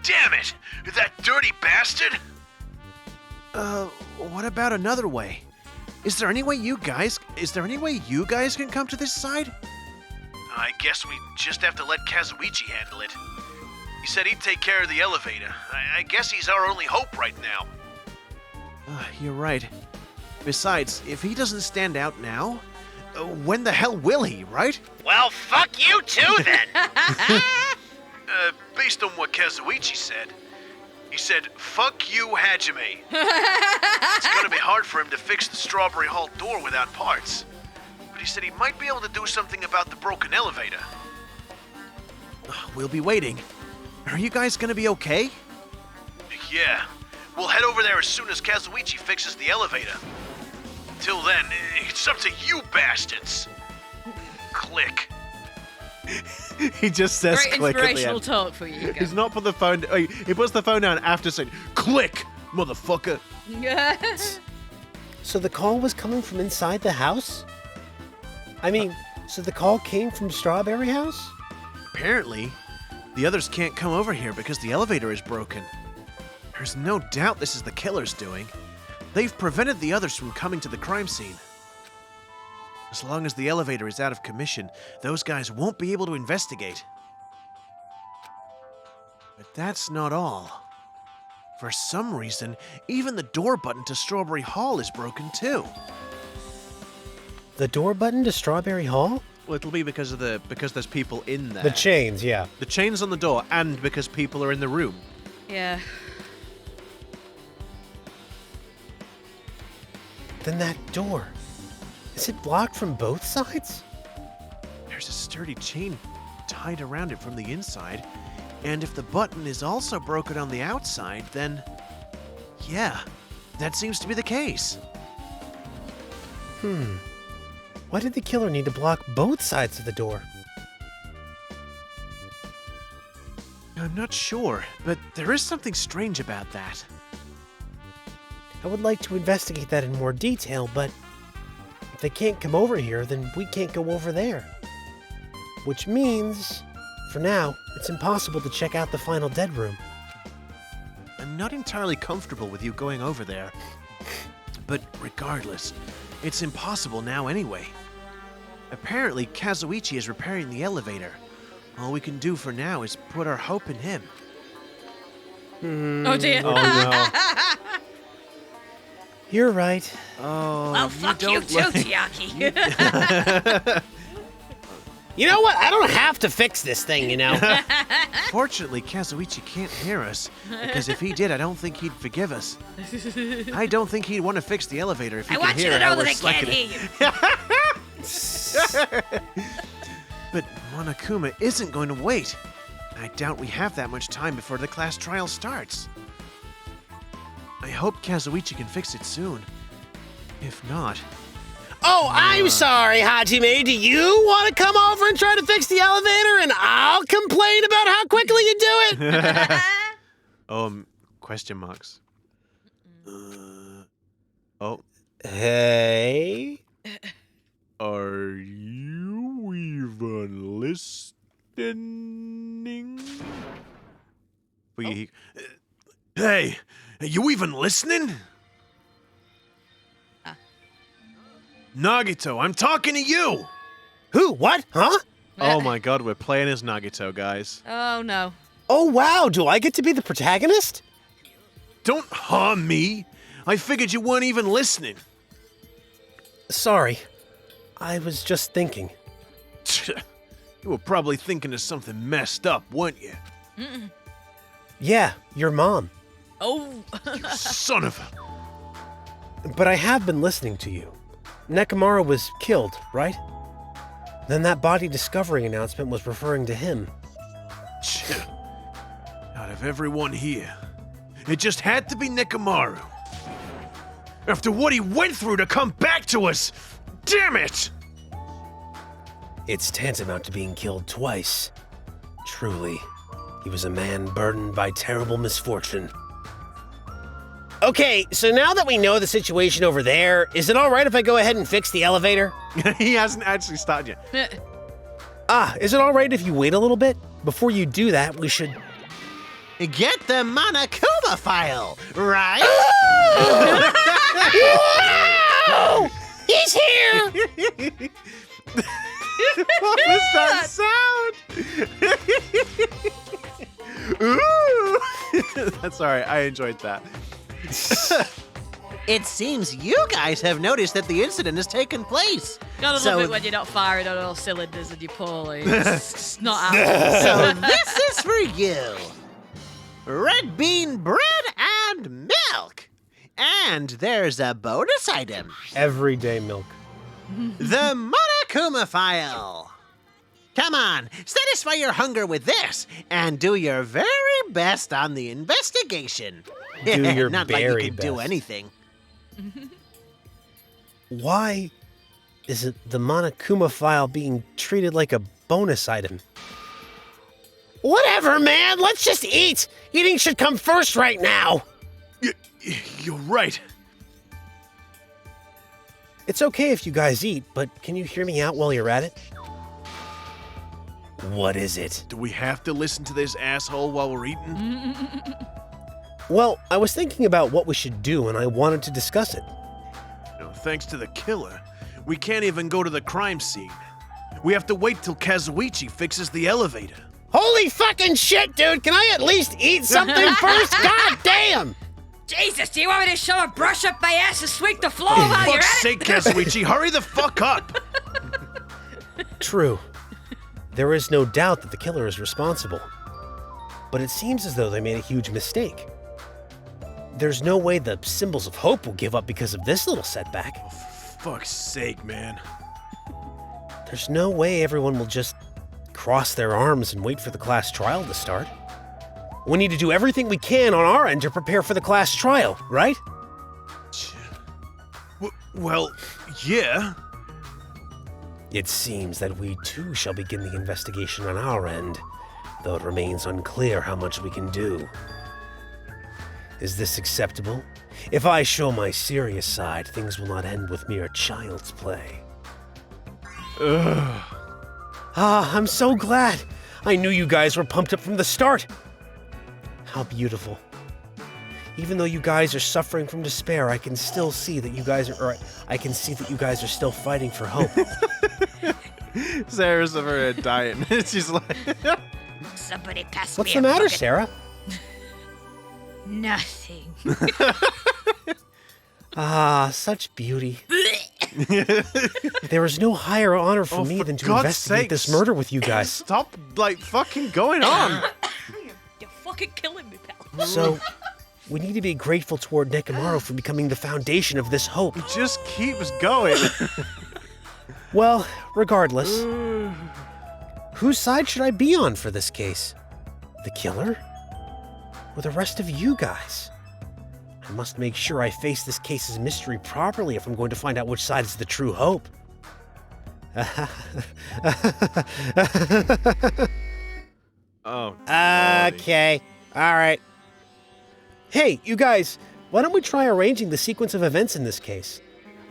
Damn it! That dirty bastard! What about another way? Is there any way you guys can come to this side? I guess we just have to let Kazuichi handle it. He said he'd take care of the elevator. I guess he's our only hope right now. You're right. Besides, if he doesn't stand out now, when the hell will he, right? Well, fuck you too, then. Based on what Kazuichi said, he said, "Fuck you, Hajime." It's gonna be hard for him to fix the Strawberry Hall door without parts. But he said he might be able to do something about the broken elevator. We'll be waiting. Are you guys gonna be okay? Yeah. We'll head over there as soon as Kazuichi fixes the elevator. Till then, it's up to you bastards. Click. He just says Great click at the inspirational end. talk for you. He's not put the phone. He puts the phone down after saying "click, motherfucker." So the call was coming from inside the house? I mean, so the call came from Strawberry House? Apparently, the others can't come over here because the elevator is broken. There's no doubt this is the killer's doing. They've prevented the others from coming to the crime scene. As long as the elevator is out of commission, those guys won't be able to investigate. But that's not all. For some reason, even the door button to Strawberry Hall is broken too. The door button to Strawberry Hall? Well, it'll be because there's people in there. The chains, yeah. The chains on the door, and because people are in the room. Yeah. Then that door. Is it blocked from both sides? There's a sturdy chain tied around it from the inside, and if the button is also broken on the outside, then yeah, that seems to be the case. Why did the killer need to block both sides of the door? I'm not sure, but there is something strange about that. I would like to investigate that in more detail, but if they can't come over here, then we can't go over there. Which means, for now, it's impossible to check out the final dead room. I'm not entirely comfortable with you going over there, but regardless, it's impossible now anyway. Apparently, Kazuichi is repairing the elevator. All we can do for now is put our hope in him. Oh dear. Oh no. You're right. Oh, Well, fuck you too, Chiaki. You know what? I don't have to fix this thing, you know. Fortunately, Kazuichi can't hear us, because if he did, I don't think he'd forgive us. I don't think he'd want to fix the elevator if he I could want you hear to how know we're that I can't slacking hear you. But Monokuma isn't going to wait. I doubt we have that much time before the class trial starts. I hope Kazuichi can fix it soon. If not... Oh, I'm sorry, Hajime. Do you want to come over and try to fix the elevator and I'll complain about how quickly you do it? Question marks. Oh. Hey? Are you even listening? Hey, are you even listening? Nagito, I'm talking to you! Who? What? Huh? Oh my god, we're playing as Nagito, guys. Oh no. Oh, wow. Do I get to be the protagonist? Don't harm me! I figured you weren't even listening. Sorry. I was just thinking. You were probably thinking of something messed up, weren't you? Yeah, your mom. Oh. Son of a... But I have been listening to you. Nekomaru was killed, right? Then that body discovery announcement was referring to him. Out of everyone here, it just had to be Nekomaru. After what he went through to come back to us! Damn it! It's tantamount to being killed twice. Truly, he was a man burdened by terrible misfortune. Okay, so now that we know the situation over there, is it all right if I go ahead and fix the elevator? He hasn't actually started yet. Is it all right if you wait a little bit? Before you do that, we should... Get the Monokuma file, right? Whoa! He's here! What was that sound? Ooh! That's all right. I enjoyed that. It seems you guys have noticed that the incident has taken place. Gotta So- love it when you're not firing on all cylinders and you're poorly. It's just not happening. So this is for you. Red bean bread and milk. And there's a bonus item. Everyday milk. The Monokuma file. Come on, satisfy your hunger with this and do your very best on the investigation. Do your Not like you very can do best. anything. Why is it the Monokuma file being treated like a bonus item? Whatever, man. Let's just eat. Eating should come first right now. You're right. It's okay if you guys eat, but can you hear me out while you're at it? What is it? Do we have to listen to this asshole while we're eating? Well, I was thinking about what we should do, and I wanted to discuss it. Thanks to the killer, we can't even go to the crime scene. We have to wait till Kazuichi fixes the elevator. Holy fucking shit, dude! Can I at least eat something first? God damn! Jesus, do you want me to shove a brush up my ass and sweep the floor while you're Fuck's at it? sake, Kazuichi, hurry the fuck up! True. There is no doubt that the killer is responsible. But it seems as though they made a huge mistake. There's no way the symbols of hope will give up because of this little setback. Fuck's sake, man. There's no way everyone will just cross their arms and wait for the class trial to start. We need to do everything we can on our end to prepare for the class trial, right? Well, yeah. It seems that we too shall begin the investigation on our end, though it remains unclear how much we can do. Is this acceptable? If I show my serious side, things will not end with mere child's play. Ugh. I'm so glad. I knew you guys were pumped up from the start. How beautiful. Even though you guys are suffering from despair, I can still see that you guys are still fighting for hope. Sarah's over here dying. She's like, Somebody pass What's me the a matter, bucket. Sarah? Nothing. Such beauty. There is no higher honor for me for than to God's investigate this sakes. murder with you guys. stop, fucking going on. You're fucking killing me, pal. So, we need to be grateful toward Nekomaru for becoming the foundation of this hope. It just keeps going. Well, regardless, whose side should I be on for this case? The killer? Or the rest of you guys? I must make sure I face this case's mystery properly if I'm going to find out which side is the true hope. Oh. Okay, alright. Hey, you guys, why don't we try arranging the sequence of events in this case?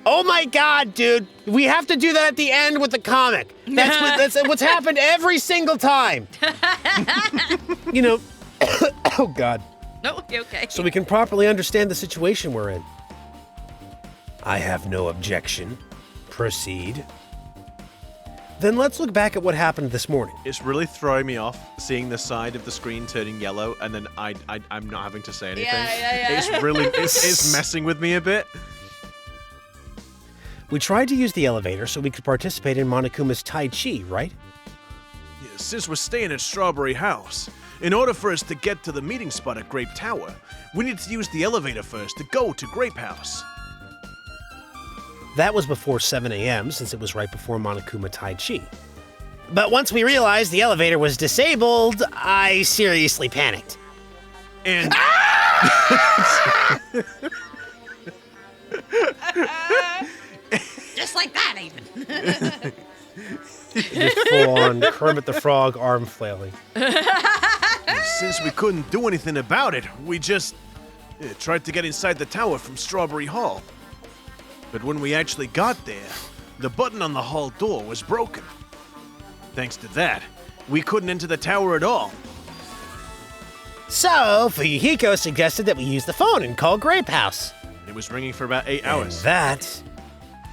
Oh my god, dude! We have to do that at the end with the comic. That's what's happened every single time. You know, oh god. No, you're okay. So we can properly understand the situation we're in. I have no objection. Proceed. Then let's look back at what happened this morning. It's really throwing me off seeing the side of the screen turning yellow and then I'm not having to say anything. Yeah. It's really, it's messing with me a bit. We tried to use the elevator so we could participate in Monokuma's Tai Chi, right? Yeah, since we're staying at Strawberry House, in order for us to get to the meeting spot at Grape Tower, we need to use the elevator first to go to Grape House. That was before 7 a.m. since it was right before Monokuma Tai Chi. But once we realized the elevator was disabled, I seriously panicked. And Just like that, even. Full-on Kermit the Frog arm flailing. since we couldn't do anything about it, we just tried to get inside the tower from Strawberry Hall. But when we actually got there, the button on the hall door was broken. Thanks to that, we couldn't enter the tower at all. So, Fuyuhiko suggested that we use the phone and call Grape House. It was ringing for about 8 And hours. that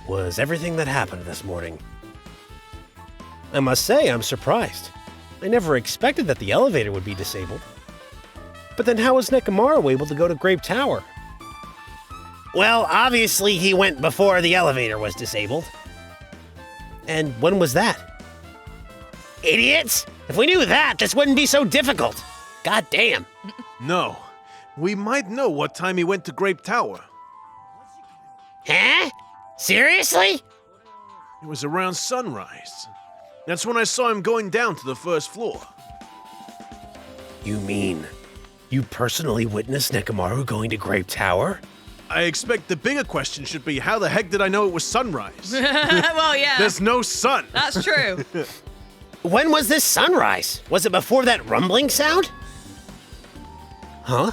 was everything that happened this morning. I must say, I'm surprised. I never expected that the elevator would be disabled. But then how was Nekomaru able to go to Grape Tower? Well, obviously he went before the elevator was disabled. And when was that? Idiots! If we knew that, this wouldn't be so difficult. God damn. No, we might know what time he went to Grape Tower. Huh? Seriously? It was around sunrise. That's when I saw him going down to the first floor. You mean you personally witnessed Nekomaru going to Grape Tower? I expect the bigger question should be, how the heck did I know it was sunrise? Well, yeah. There's no sun. That's true. When was this sunrise? Was it before that rumbling sound? Huh?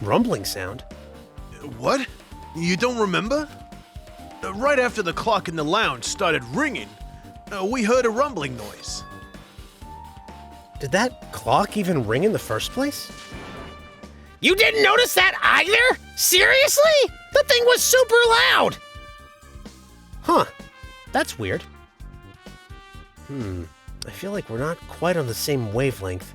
Rumbling sound? What? You don't remember? Right after the clock in the lounge started ringing, we heard a rumbling noise. Did that clock even ring in the first place? You didn't notice that either? Seriously? The thing was super loud! Huh. That's weird. I feel like we're not quite on the same wavelength.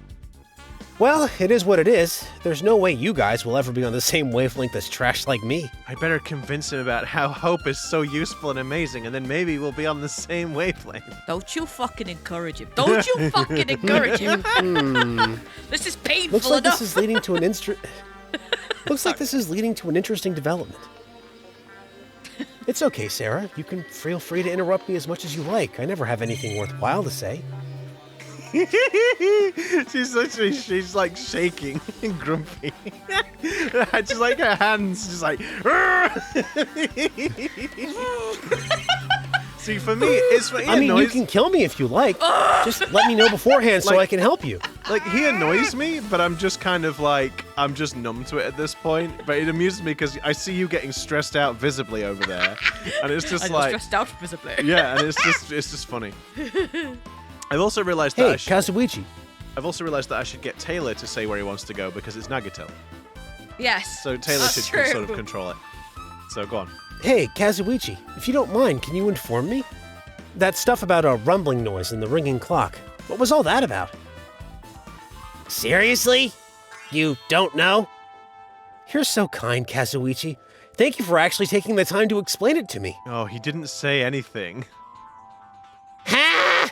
Well, it is what it is. There's no way you guys will ever be on the same wavelength as trash like me. I better convince him about how hope is so useful and amazing, and then maybe we'll be on the same wavelength. Don't you fucking encourage him. Don't you fucking encourage him. This is painful Looks like enough. this is leading to an Looks like this is leading to an interesting development. It's okay, Sarah. You can feel free to interrupt me as much as you like. I never have anything worthwhile to say. she's like shaking and grumpy. Just like her hands, just like. See, for me, it's I mean, you can kill me if you like. Just let me know beforehand so I can help you. Like, he annoys me, but I'm just kind of like, I'm just numb to it at this point. But it amuses me because I see you getting stressed out visibly over there, and it's just I'm like, stressed out visibly. yeah, and it's just funny. I've also realized that Hey, Kazuichi. I've also realized that I should get Taylor to say where he wants to go because it's Nagato. Yes. So Taylor that's should true. sort of control it. So go on. Hey, Kazuichi. If you don't mind, can you inform me? That stuff about a rumbling noise and the ringing clock. What was all that about? Seriously? You don't know? You're so kind, Kazuichi. Thank you for actually taking the time to explain it to me. Oh, he didn't say anything. Ha!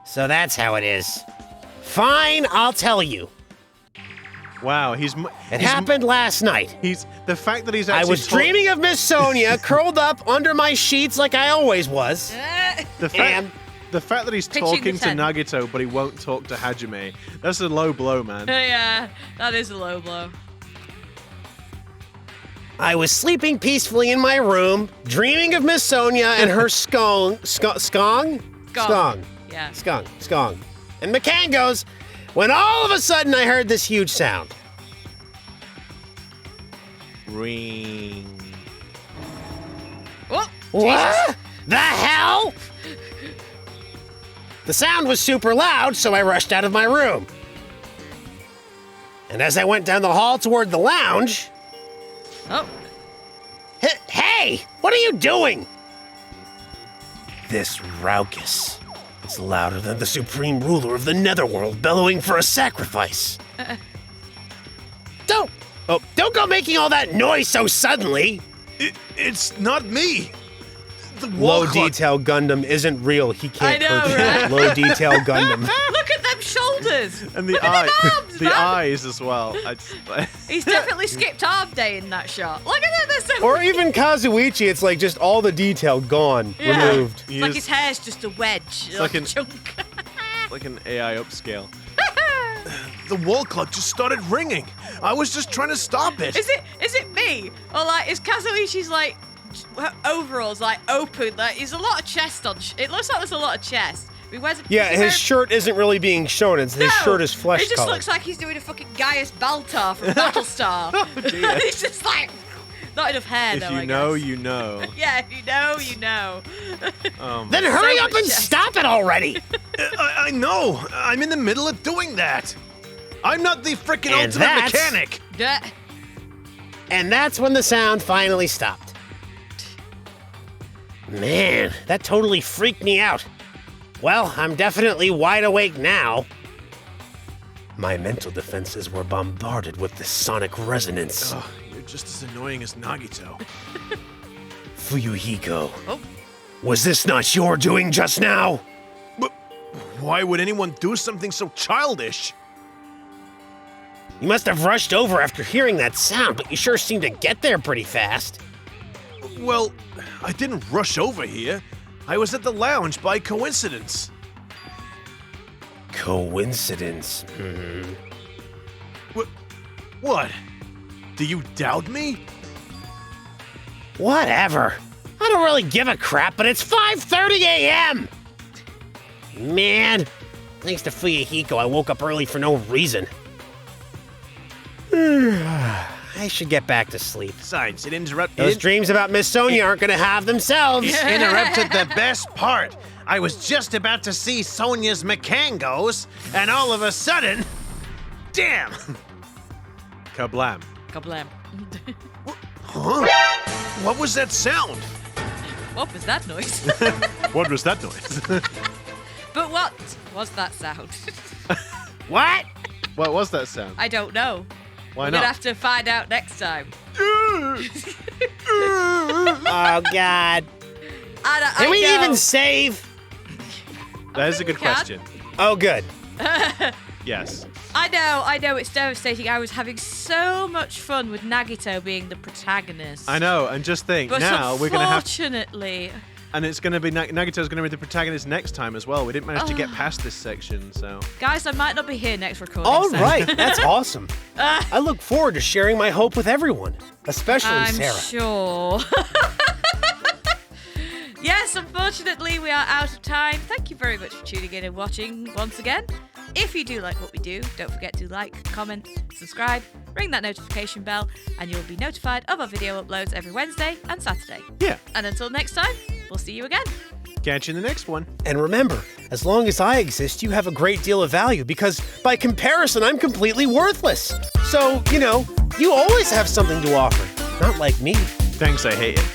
So that's how it is. Fine, I'll tell you. Wow, It happened last night. He's the fact that he's I actually. was dreaming of Miss Sonia curled up under my sheets like I always was. The fact And that he's Pitching talking the to tent. Nagato, but he won't talk to Hajime. That's a low blow, man. Yeah, that is a low blow. I was sleeping peacefully in my room, dreaming of Miss Sonia and her skong. Yeah. Skong. And McCann goes, when all of a sudden I heard this huge sound. Ring. Oh, What? The hell? The sound was super loud, so I rushed out of my room. And as I went down the hall toward the lounge, Oh, Hey! What are you doing? This Raucus. It's louder than the supreme ruler of the Netherworld bellowing for a sacrifice. Don't go making all that noise so suddenly. It's not me. The Low wall clock. detail Gundam isn't real. He can't I know, hurt you. right? Low detail Gundam. look at them shoulders. And the Look at them arms, the man. eyes as well. He's definitely skipped arm day in that shot. Look at them. They're so Or even Kazuichi, it's like just all the detail gone, Yeah. removed. It's like his hair's just a wedge. like Like a an- chunk. like an AI upscale. The wall clock just started ringing. I was just trying to stop it. Is it me? Or like, is Kazuichi's like her overalls like open? Like, there's a lot of chest on. It looks like there's a lot of chest. Yeah, his shirt isn't really being shown. His shirt is flesh It just colored. looks like he's doing a fucking Gaius Baltar from Battlestar. He's just like, not enough hair, though, If you I know, guess. you know. Yeah, if you know, you know. Then hurry So up and much- stop it already! I know. I'm in the middle of doing that. I'm not the frickin' And ultimate that's- mechanic. Yeah. And that's when the sound finally stopped. Man, that totally freaked me out. Well, I'm definitely wide awake now. My mental defenses were bombarded with the sonic resonance. Ugh, you're just as annoying as Nagito. Fuyuhiko. Oh. Was this not your doing just now? But why would anyone do something so childish? You must have rushed over after hearing that sound, but you sure seemed to get there pretty fast. Well, I didn't rush over here. I was at the lounge by coincidence. Coincidence. What? Do you doubt me? Whatever. I don't really give a crap, but it's 5:30 a.m. Man, thanks to Fuyuhiko, I woke up early for no reason. I should get back to sleep. Besides, it Those dreams about Miss Sonia aren't gonna have themselves. Interrupted the best part. I was just about to see Sonia's Mekangos, and all of a sudden, damn! Kablam. Kablam. Huh? What was that sound? What was that noise? What was that noise? But what was that sound? What? What was that sound? I don't know. Why We're not? gonna have to find out next time. Oh, God. Can we even save? That is a good we can. question. Oh, good. Yes. I know, it's devastating. I was having so much fun with Nagito being the protagonist. I know, and just think, But now we're gonna have, unfortunately, and it's gonna be Nagito's gonna be the protagonist next time as well. We didn't manage to get past this section, so. guys, I might not be here next recording. All so right, that's awesome. I look forward to sharing my hope with everyone, especially I'm Sarah. sure. Yes, unfortunately, we are out of time. Thank you very much for tuning in and watching once again. If you do like what we do, don't forget to like, comment, subscribe, ring that notification bell, and you'll be notified of our video uploads every Wednesday and Saturday. Yeah. And until next time, we'll see you again. Catch you in the next one. And remember, as long as I exist, you have a great deal of value because by comparison, I'm completely worthless. So, you always have something to offer. Not like me. Thanks, I hate it.